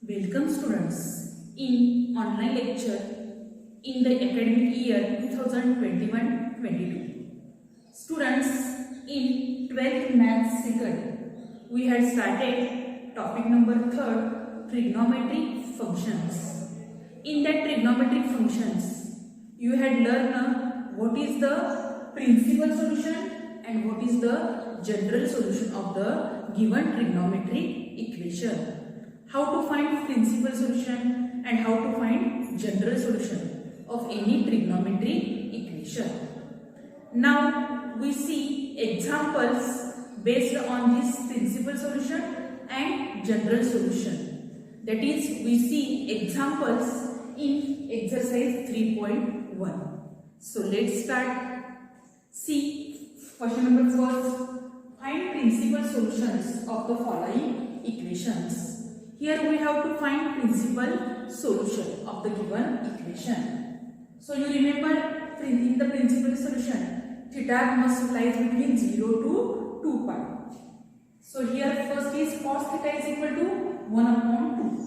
Welcome students in online lecture in the academic year 2021-22. Students, in 12th Maths second, we had started topic number 3rd, trigonometric functions. In that trigonometric functions, you had learned what is the principal solution and what is the general solution of the given trigonometric equation. How to find principal solution and how to find general solution of any trigonometric equation. Now we see examples based on this principal solution and general solution. That is, we see examples in exercise 3.1. So let's start. See, question number first. Find principal solutions of the following equations. Here we have to find principal solution of the given equation. So you remember in the principal solution, theta must lie between 0 to 2 pi. So here first is cos theta is equal to 1 upon 2.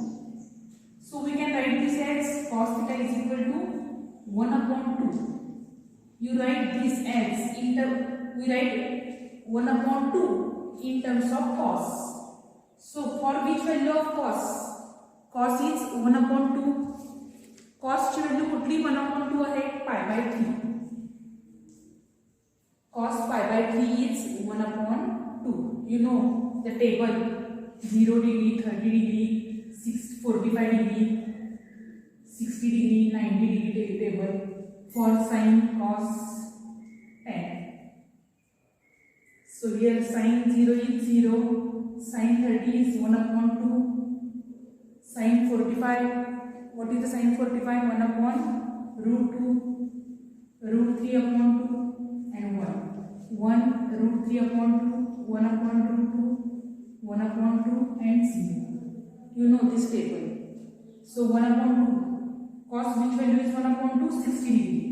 So we can write this as cos theta is equal to 1 upon 2. You write this as we write 1 upon 2 in terms of cos. So for which value of cos? Cos is 1 upon 2. Cos ची value कुठली 1 upon 2 आहे? Pi by 3. Cos pi by 3 is 1 upon 2. You know the table 0 degree, 30 degree, 45 degree, 60 degree, 90 degree table for sin, cos, tan. So here sin 0 is 0. Sin 30 is 1 upon 2. Sin 45, what is the sin 45? 1 upon root 2, root 3 upon 2 and 1. 1 root 3 upon 2, 1 upon root 2, 1 upon 2 and 0. You know this table. So 1 upon 2. Cos which value is 1 upon 2? 60 degree.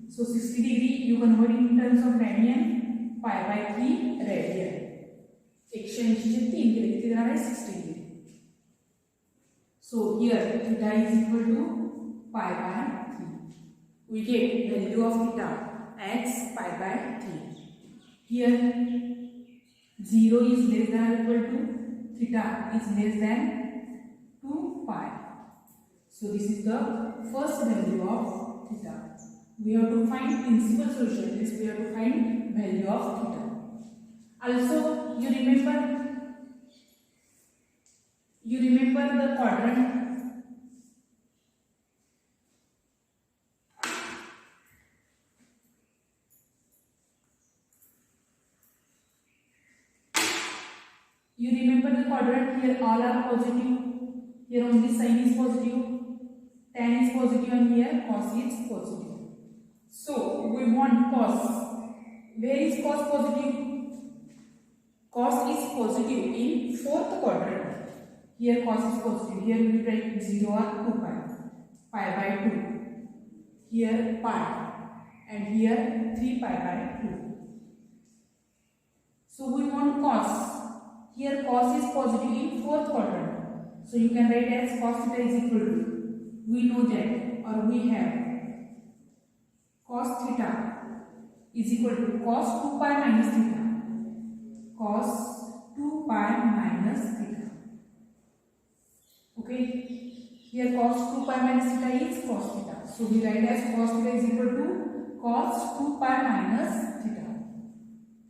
So 60 degree you convert in terms of radian, pi by 3 radian. 180 चे 3 केले किती देणार आहे 60 degree. So here theta is equal to pi by 3. We get value of theta as pi by 3. Here 0 is less than or equal to theta is less than 2 pi. So this is the first value of theta. We have to find principal solution. This we have to find value of theta. Also, you remember the quadrant. You remember the quadrant. Here all are positive. Here only sin is positive, tan is positive, and here cos is positive. So we want cos. Where is cos positive? Cos is positive in 4th quadrant. Here cos is positive. Here we write 0 or 2 pi. Pi by 2. Here pi. And here 3 pi by 2. So we want cos. Here cos is positive in 4th quadrant. So you can write as cos theta is equal to. We know that or we have cos theta is equal to cos 2 pi minus theta. Cos 2 pi minus theta. Okay. Here cos 2 pi minus theta is cos theta. So we write as cos theta is equal to cos 2 pi minus theta.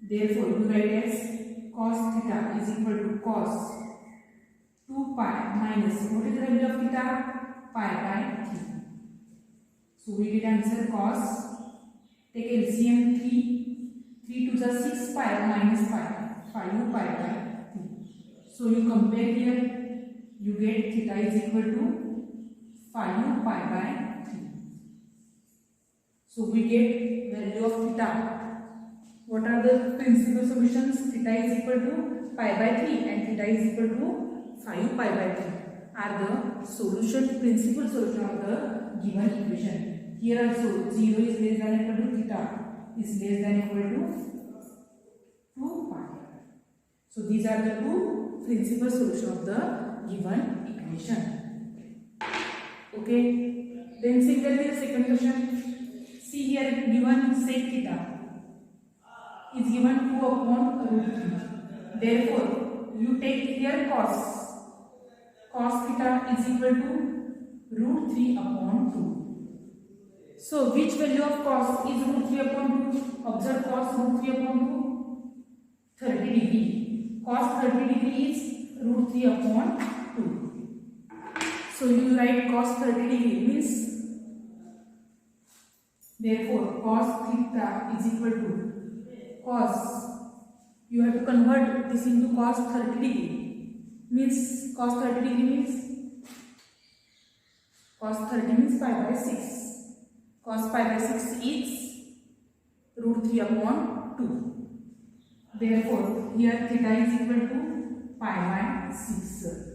Therefore you write as cos theta is equal to cos 2 pi minus, what is the value of theta? Pi by 3. So we get answer cos, take LCM 3 to the 6 pi minus pi. 5 pi by 3. So you compare here, you get theta is equal to 5 pi by 3. So we get value of theta. What are the principal solutions? Theta is equal to pi by 3 and theta is equal to 5 pi by 3 are the solution, principal solution of the given equation. Here also 0 is less than equal to theta is less than equal to 2 pi. So these are the two principal solutions of the given equation. equation. Okay. Then similarly the second question. See here given sec theta is given 2 upon root 3. Therefore, you take here cos. Cos theta is equal to root 3 upon 2. So, which value of cos is root 3 upon 2? Observe cos root 3 upon 2. 30 degree. Cos 30 degree is root 3 upon 2. So, you write cos 30 degree means, therefore, cos theta is equal to cos. You have to convert this into cos 30 degree. Means cos 30 degree means cos 30 means pi by 6. Cos pi by 6 is root 3 upon 2. Therefore, here theta is equal to pi by 6.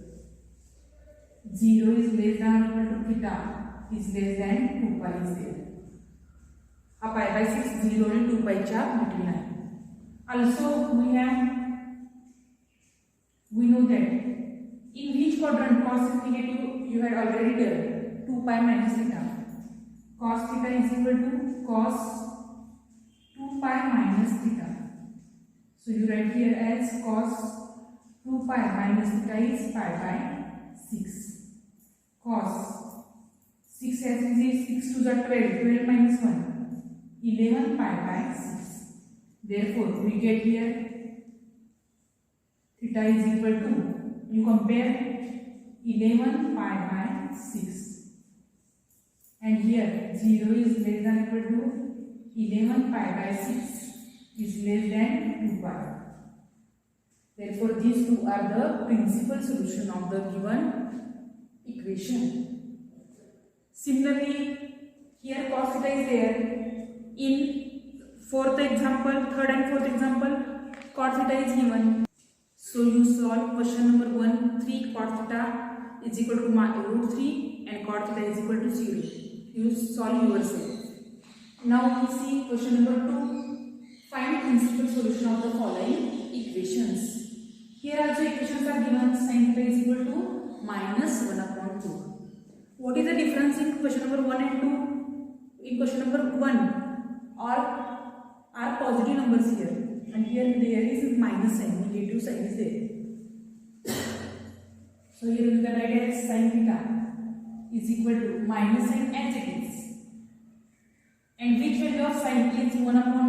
0 is less than or equal to theta is less than 2 pi is there. A pi by 6 0 and 2 pi च्या between आहे. Also we know that in which quadrant cos is negative, you had already done 2 pi minus theta. Cos theta is equal to cos 2 pi minus theta. So you write here as cos 2 pi minus theta is pi by 6. Cos 6 as is 6 to the 12, 12 minus 1, 11 pi by 6. Therefore, we get here theta is equal to, you compare 11 pi by 6 and here 0 is less than equal to 11 pi by 6 is less than 2 pi. Therefore, these two are the principal solution of the given equation. Similarly, here cos theta is there. In fourth example, third and fourth example, cos theta is given. So you solve question number 1, 3 cot theta is equal to root 3 and cot theta is equal to 0. You solve yourself. Now we see question number 2. Find principal solution of the following equations. Here also equations are given. Sin theta is equal to minus 1 upon 2. What is the difference in question number 1 and 2? In question number 1, all are positive numbers here. And here there is minus sign, negative sign is there. So here we can write as sin theta is equal to minus sign as it is. And which value of sin is 1 upon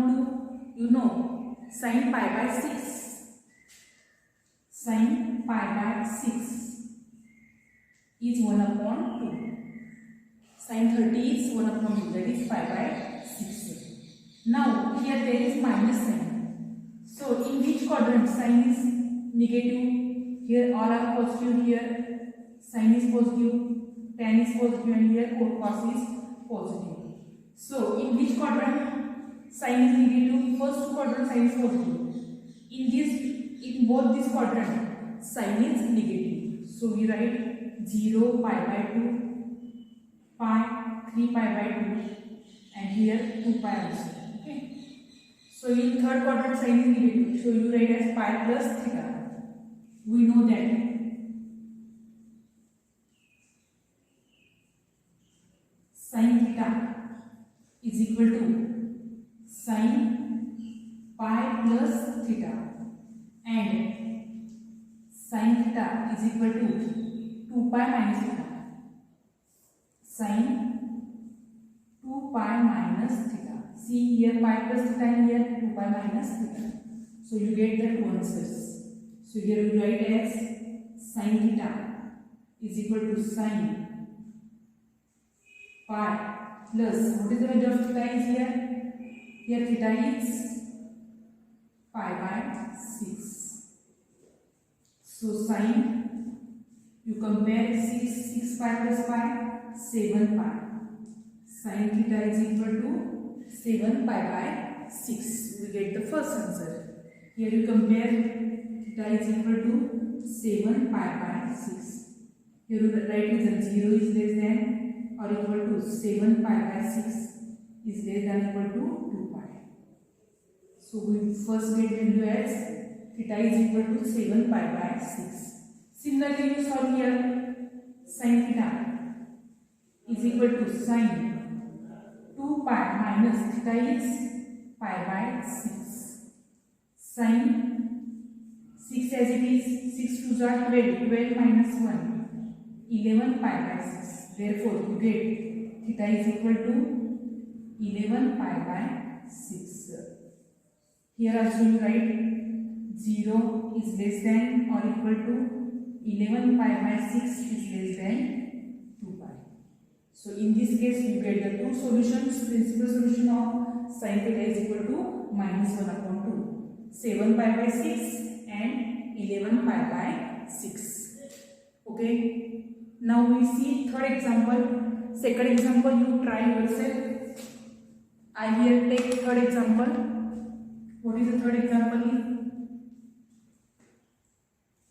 2? You know, sin pi by 6. Sin pi by 6 is 1 upon 2. Sin 30 is 1 upon 2, that is pi by 6. Now here there is minus sign. So, in which quadrant sign is negative? Here all are positive, here sign is positive, tan is positive and here cos is positive. So, in which quadrant sign is negative? First two quadrant sign is positive. In both this quadrant sign is negative. So, we write 0 pi by 2, pi, 3 pi by 2 and here 2 pi also. Okay. So in third quadrant sign is negative. So you write as pi plus theta. We know that sin theta is equal to sin pi plus theta and sin theta is equal to 2 pi minus theta. Sin 2 pi minus theta. See here pi plus theta and here 2 pi minus theta. So you get the two answers. So here we write as sin theta is equal to sin pi plus, what is the value of theta is here? Here theta is pi by 6. So sin, you compare 6 pi plus pi, 7 pi. Sin theta is equal to 7 pi by 6. We get the first answer. Here you compare theta is equal to 7 pi by 6. Here you write result 0 is less than or equal to 7 pi by 6 is less than equal to 2 pi. So we first get value as theta is equal to 7 pi by 6. Similarly you solve here sin theta is equal to sin 2 pi minus theta is pi by 6. Sin 6 as it is, 6 2s are 12, 12 minus 1, 11 pi by 6. Therefore, you get theta is equal to 11 pi by 6. Here also you write 0 is less than or equal to 11 pi by 6 is less than 2 pi. So in this case you get the two solutions. Principal solution of sin theta is equal to minus 1 upon 2. 7 pi by 6 and 11 pi by 6. Okay. Now we see third example. Second example you try yourself. I here take third example. What is the third example here?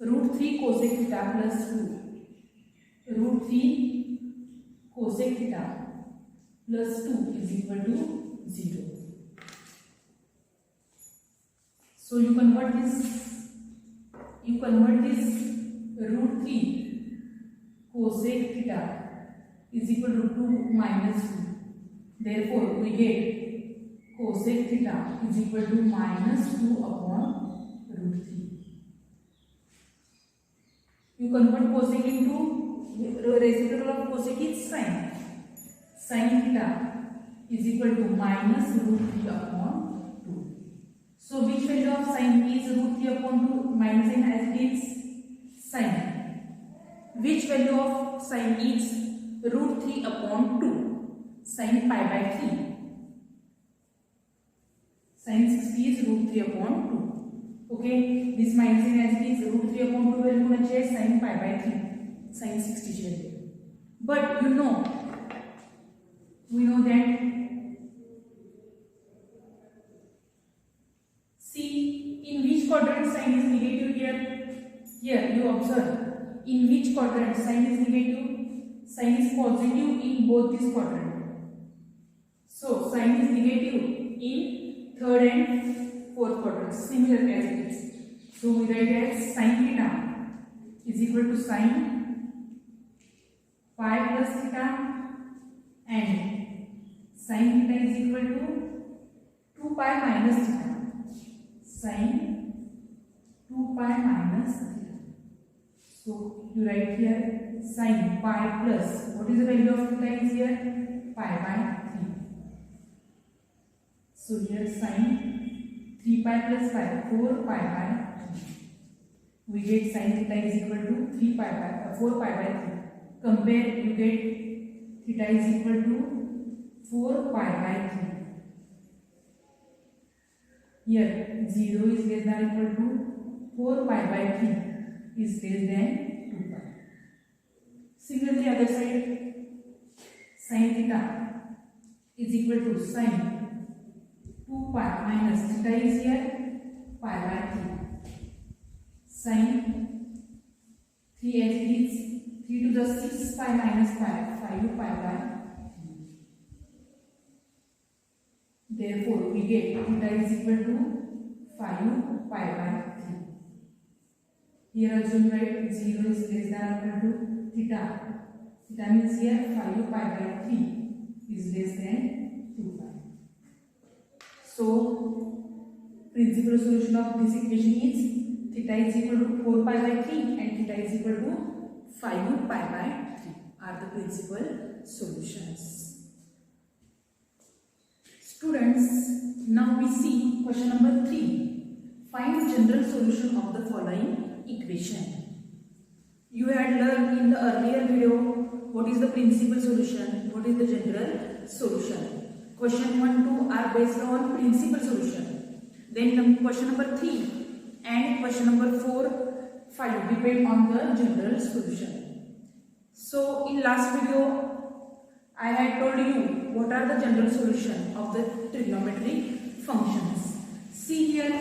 Root 3 cosec theta plus 2. Root 3 cosec theta plus 2 is equal to 0. So you convert this root 3 cosec theta is equal to 2 minus 2. Therefore, we get cosec theta is equal to minus 2 upon root 3. You convert cosec into reciprocal of cosec is sin. Sin theta is equal to minus root 3 upon 2. So which value of sin is root 3 upon 2 minus sin as it is sin. Which value of sin is root 3 upon 2? Sin pi by 3. Sin 60 is root 3 upon 2. Okay, this minus sin as it is root 3 upon 2 value होना चाहिए sin pi by 3, sin 60 value. But we know that see in which quadrant sin is negative here. Here you observe in which quadrant sin is negative. Sin is positive in both these quadrants. So sin is negative in third and fourth quadrant, similar as it is. So we write as sin theta is equal to sin pi plus theta and sin theta is equal to 2 pi minus theta. Sin 2 pi minus theta. So you write here sin pi plus, what is the value of theta is here? Pi by 3. So here sin 3 pi plus pi, 4 pi by 3. We get sin theta is equal to 4 pi by 3. Compare, you get theta is equal to 4 pi by 3. Here 0 is less than or equal to 4 pi by 3 is less than 2 pi. Similarly, other side, sin theta is equal to sin 2 pi minus theta is here pi by 3. Sin 3 as it is, 3 to the 6 pi minus pi, 5 pi by 3. Therefore, we get theta is equal to 5 pi by 3. Here also we write 0 is less than or equal to theta. Theta means here 5 pi by 3 is less than 2 pi. So, principal solution of this equation is theta is equal to 4 pi by 3 and theta is equal to 5 pi by 3 are the principal solutions. Students, now we see question number 3. Find general solution of the following equation. You had learned in the earlier video what is the principal solution, what is the general solution. Question 1, 2 are based on principal solution. Then question number 3 and question number 4, 5 depend on the general solution. So in last video I had told you what are the general solution of the trigonometric functions. See here,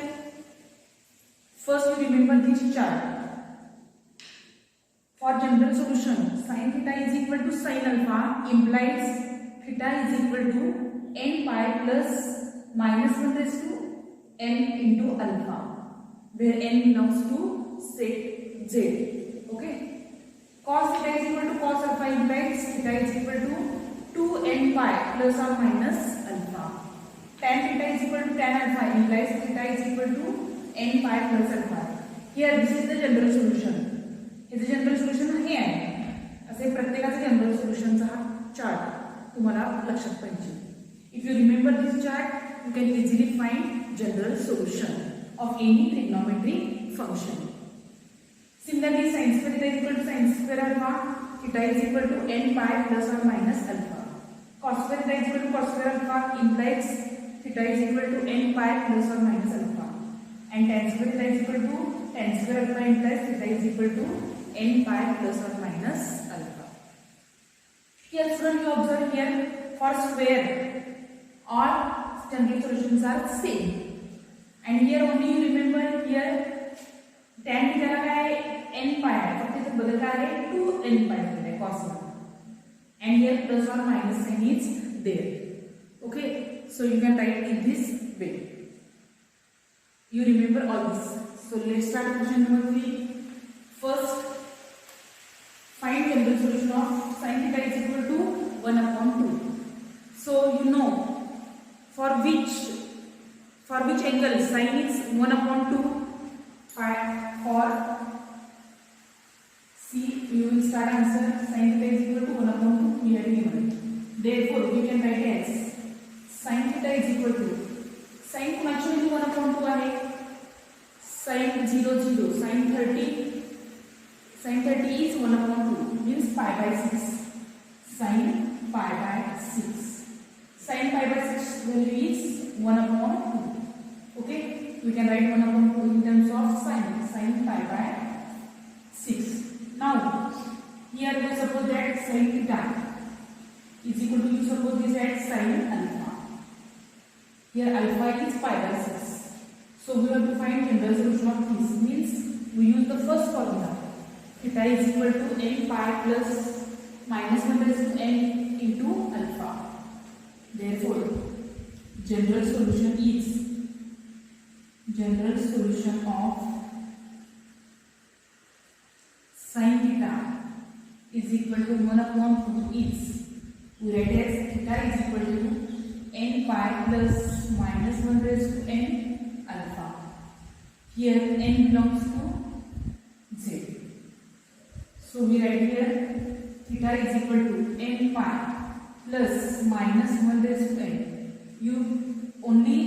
first you remember this chart. For general solution, sin theta is equal to sin alpha implies theta is equal to n pi plus minus 1 raised to n into alpha, where n belongs to set z. Okay. cos theta is equal to cos alpha implies theta is equal to 2n pi plus or minus alpha. Tan theta is equal to tan alpha implies theta is equal to n pi plus alpha. Here this is the general solution. हे जे general solution हे आहे असे प्रत्येकाचे general सोल्युशनचा हा chart तुम्हाला लक्षात पाहिजे. If you remember this chart you can easily find general solution of any trigonometric function. Similarly, sin square theta is equal to sin square alpha, theta is equal to n pi plus or minus alpha. Cos square theta is equal to cos square alpha implies theta is equal to n pi plus or minus alpha. And tan square theta is equal to tan square alpha implies theta is equal to n pi plus or minus alpha. Here student, you observe here for square all general solutions are same. And here only you remember here tan theta का है n pi है, फक्त इथे बदल काय आहे 2n pi दिले cos मध्ये. And here plus or minus sign is there. Okay, so you can write in this way. You remember all this. So let's start question number 3. First, find general solution of sin theta is equal to 1 upon 2. So you know for which angle sin is 1 upon 2. For C, you will start answer sin theta is equal to 1 upon 2 we have given. Therefore, we can write as sin theta is equal to sin actually 1 upon 2 आहे. Sin 0 0 sin 30 is 1 upon 2 means pi by 6. Sin pi by 6. Sin pi by 6 value is 1 upon 2. Okay, we can write 1 upon 2 in terms of sin pi by 6. Now here we suppose that sin theta is equal to, you suppose this as sin alpha. Here alpha is pi by 6. So we have to find general solution of this. Means we use the first formula. Theta is equal to n pi plus minus 1 raised to n into alpha. Therefore, general solution of sin theta is equal to 1 upon 2 is, we write as theta is equal to n pi plus minus 1 raised to n alpha. Here n belongs to z. So we write here theta is equal to n pi plus minus 1 raised to n. You only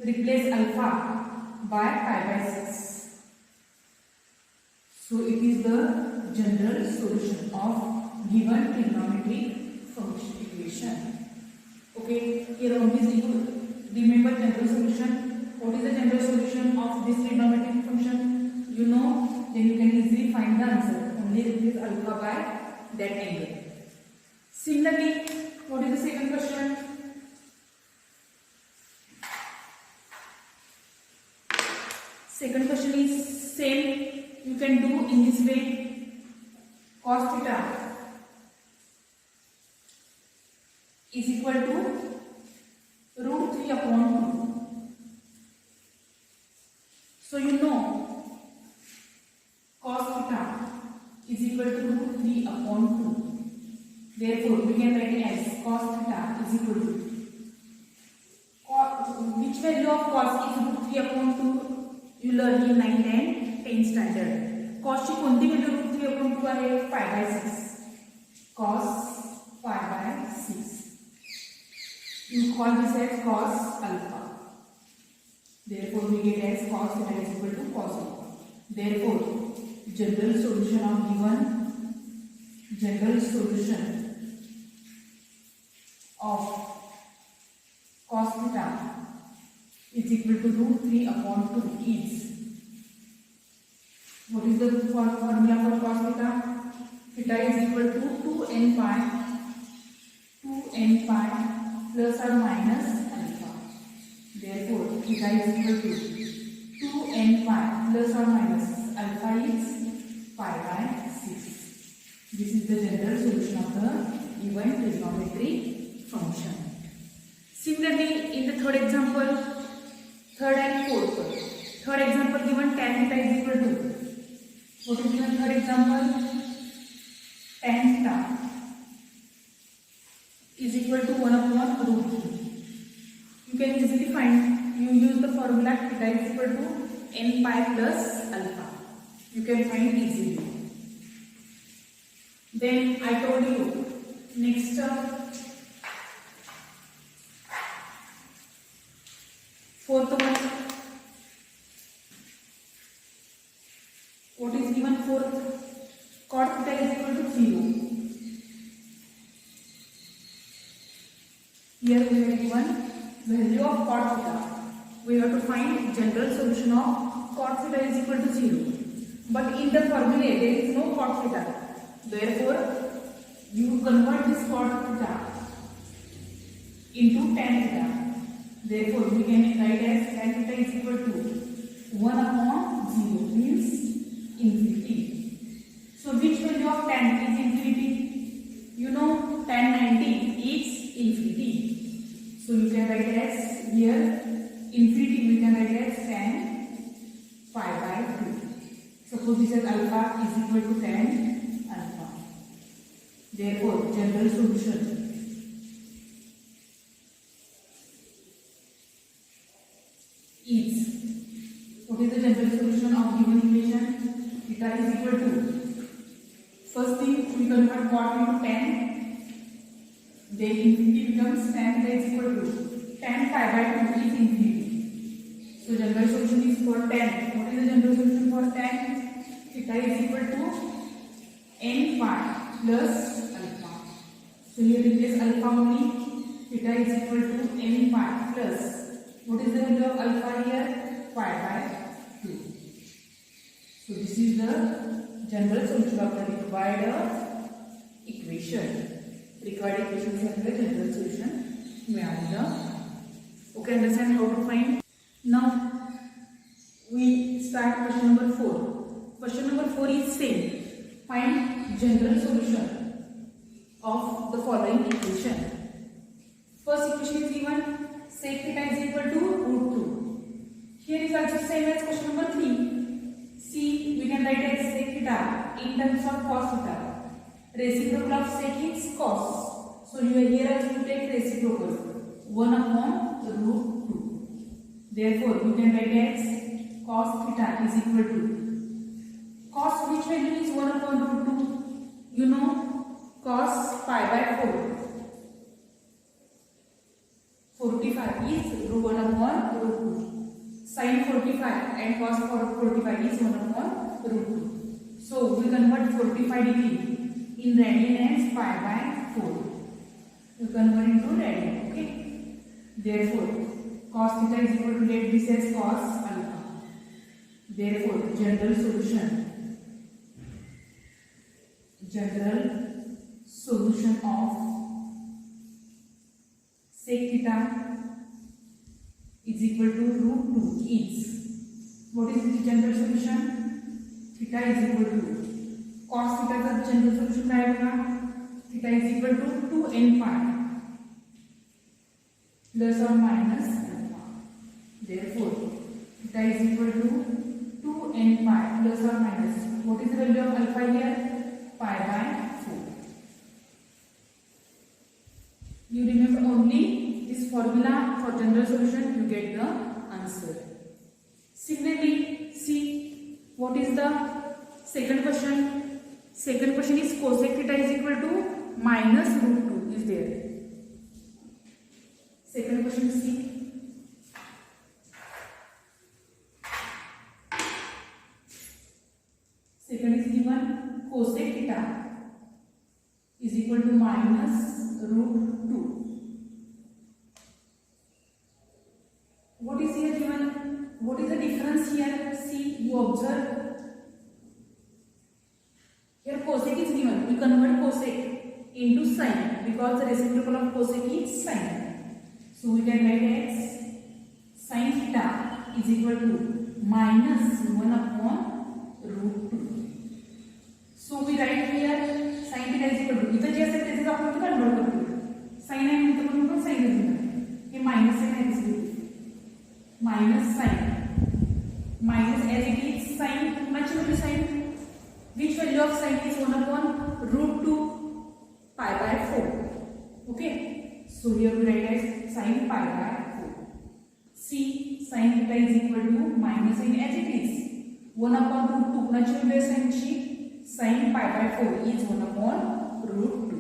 replace alpha by pi by 6. So it is the general solution of given trigonometric function equation. Okay, here only you remember general solution. What is the general solution of this trigonometric function? You know, then you can easily find the answer. Only replace alpha by that angle. Similarly, what is the second question? Second question is same. You can do in this way. Cos theta is equal to root 3 upon 2. So you know cos theta is equal to root 3 upon 2. Therefore, we can write it as cos theta is equal to which value of cos is root 3 upon 2? You learn in 9th and 10th standard. Cos ची कोणती value root 3 upon 2 आहे? pi by 6. Cos pi by 6. You call this as cos alpha. Therefore, we get as cos theta is equal to cos alpha. Therefore, general solution of given general solution of cos theta is equal to root 3 upon 2 is, what is the formula for cos theta? Theta is equal to 2n pi plus or minus alpha. Therefore, theta is equal to 2n pi plus or minus alpha is pi by 6. This is the general solution of the given trigonometric function. Similarly, in the third example, third and fourth. Third example given tan theta is equal to, what is given third example? tan theta is equal to 1 upon root 3. You can easily find, you use the formula theta is equal to n pi plus alpha. You can find easily. Then I told you next fourth one. What is given? Fourth, cot theta is equal to 0. Here we have given value of cot theta. We have to find general solution of cot theta is equal to 0. But in the formula there is no cot theta. Therefore, you convert this cot theta into tan theta. Therefore, we can write as tan theta is equal to 1 upon 0 means infinity. So, which value of tan is infinity? You know tan 90 is infinity. So, you can write as here infinity we can write as tan pi by 2. Suppose this is alpha is equal to tan alpha. Therefore, general solution is, what is the general solution of given equation? Theta is equal to, first thing we convert cot into tan, then infinity becomes tan theta is equal to tan pi by 2 is infinity. So general solution is for tan. What is the general solution for tan? Theta is equal to n pi plus alpha. So here replace alpha only. Theta is equal to n pi plus, what is the value of alpha here? Pi by 2. So this is the general solution of the required equation. Required equation is the general solution. Okay, understand how to find? Now we start question number 4. Question number 4 is same. Find general solution of the following equation. First equation is given, sec theta is equal to root 2. Here is also same as question number 3. See, we can write as sec theta in terms of cos theta. Reciprocal of sec is cos. So here also you take reciprocal 1 upon root 2. Therefore, you can write as cos theta is equal to, cos which value is 1 upon root 2? You know cos pi by 4. 45 is 1 upon root 2. Sin 45 and cos 45 is 1 upon root 2. So, we convert 45 degree in radian as pi by 4. You convert into radian, okay? Therefore, cos theta is equal to, let this as cos alpha. Therefore, general solution of sec theta is equal to root 2 is, what is the general solution? Theta is equal to, cos theta का general solution क्या होगा? Theta is equal to 2n pi plus or minus alpha. Therefore, theta is equal to 2n pi plus or minus, what is the value of alpha here? Pi by 4. You remember only this formula for general solution, you get the answer. Similarly, see what is the second question. Second question is cosec theta is equal to minus root 2 is there. Second question, see. Second is given, cosec theta is equal to minus root 2. What is here given? What is the difference here? See, you observe. Here cosec is given. We convert cosec into sine because the reciprocal of cosec is sine. So we can write as sin theta is equal to minus 1 upon root 2. So we write here sin theta is equal to, इथं जे असेल त्याचे आपण convert करतो. sin आहे म्हणतो म्हणून पण sin घेऊया. हे मायनस आहे ना minus sin. Minus as it is sin. Much value sin. Which value of sin is 1 upon root 2? So here we write as sin pi by 4. See, sin theta is equal to minus sign as it is. 1 upon root 2. Natural base sin pi by 4 is 1 upon root 2.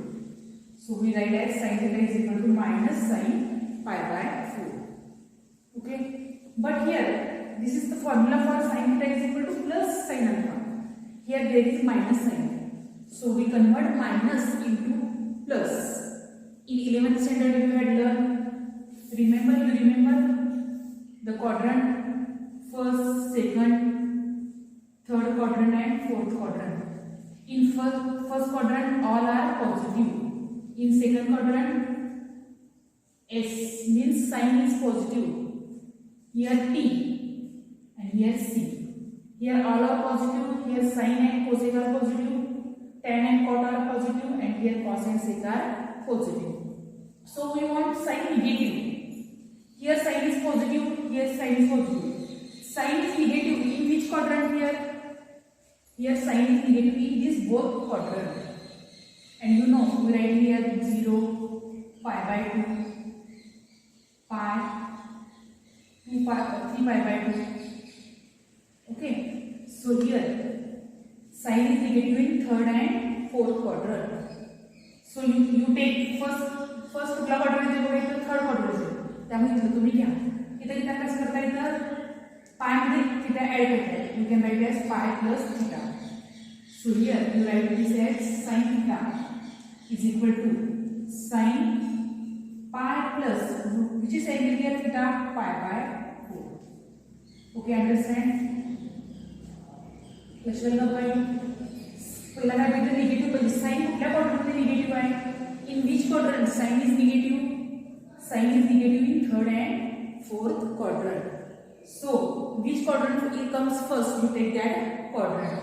So we write as sin theta is equal to minus sin pi by 4. Okay. But here, this is the formula for sin theta is equal to plus sin alpha. Here there is minus sign. So we convert minus into plus. In 11th standard you had learned, you remember the quadrant, first, second, third quadrant and fourth quadrant. In first quadrant all are positive. In second quadrant S means sign is positive. Here T and here C. Here all are positive. Here sin and cosec are positive. Tan and cot are positive, and here cos and sec are positive. So we want sign negative. Here sign is positive. Here sign is positive. Sign is negative in which quadrant here? Here sign is negative in this both quadrant. And you know we write here 0, pi by 2, pi, 2 pi, 3 pi by 2. Okay. So here sign is negative in third and fourth quadrant. So you take first कुठला quadrant आहे बघा third quadrant आहे त्यामुळे इथे तुम्ही घ्या इथे कसं करता येतं पाय मध्ये थीटा ऍड करता you can write as pi plus theta. So here you write this as sin theta is equal to sin pi plus which is angle here theta pi by 4. Okay, understand? लक्षात घ्या पहिला काय भेटलं negative पण sign कुठल्या क्वाड्रंटमध्ये negative आहे in which quadrant sine is negative in third and fourth quadrant so which quadrant it comes first you take that quadrant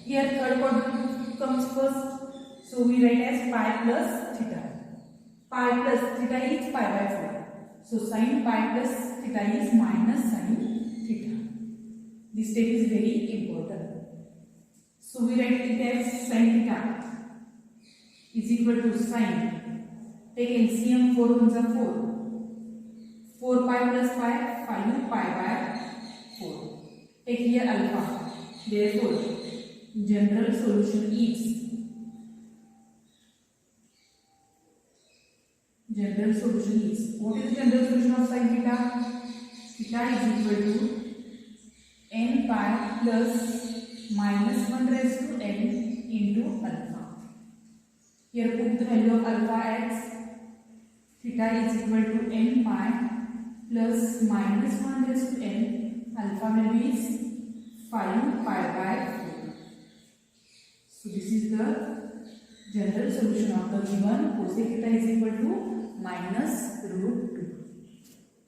here third quadrant comes first so we write as pi plus theta is pi by 4 so sin pi plus theta is minus sin theta. This step is very important. So we write it as sin theta is equal to sin. Take LCM 4 ones are 4. 4 pi plus pi 5 pi by 4. Take here alpha. Therefore, general solution is what is the general solution of sin theta? Theta is equal to n pi plus minus 1 raised to n into alpha. Here put the value of alpha as theta is equal to n pi plus minus 1 raised to n. Alpha value is 5 pi by 4. So this is the general solution of the given cosec theta is equal to minus root 2.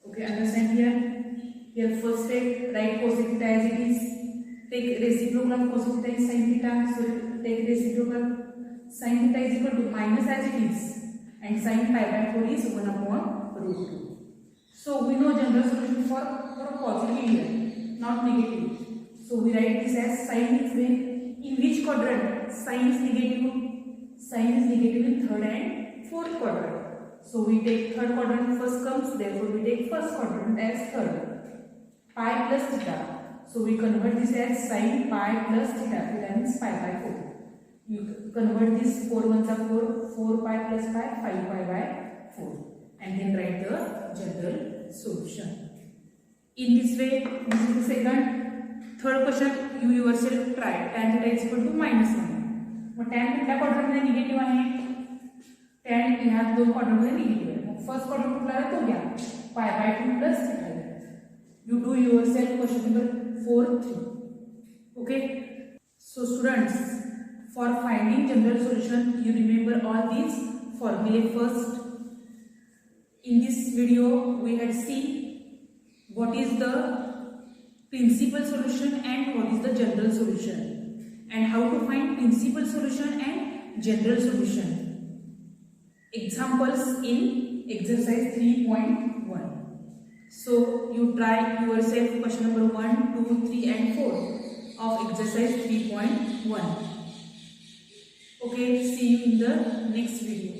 Okay, understand here? Here first step, write cosec theta as it is. Take reciprocal of cosec theta is sin theta. So take reciprocal. Sin theta is equal to minus as it is. And sin pi by 4 is 1 upon root 2. So we know general solution for positive here, not negative. So we write this as sin is in which quadrant? Sin is negative. Sin is negative in third and fourth quadrant. So we take third quadrant first comes. Therefore we take first quadrant as third. Pi plus theta. So we convert this as sin pi plus theta. Theta means pi by 4. You convert this 4 ones are 4. 4 pi plus pi 5 pi by 4. And then write the general solution. In this way, this is the second. Third question you yourself try. Tan theta is equal to minus 1. But tan कुठल्या क्वाड्रंटमध्ये negative आहे? tan ह्या दोन क्वाड्रंटमध्ये negative आहे. मग first quadrant कुठला आहे तो घ्या. pi by 2 plus theta. You do yourself question number 4-3. Okay. So students, for finding general solution, you remember all these formulae first. In this video, we had seen what is the principal solution and what is the general solution, and how to find principal solution and general solution. Examples in exercise 3.1. So you try yourself question number 1, 2, 3 and 4 of exercise 3.1. Okay, see you in the next video.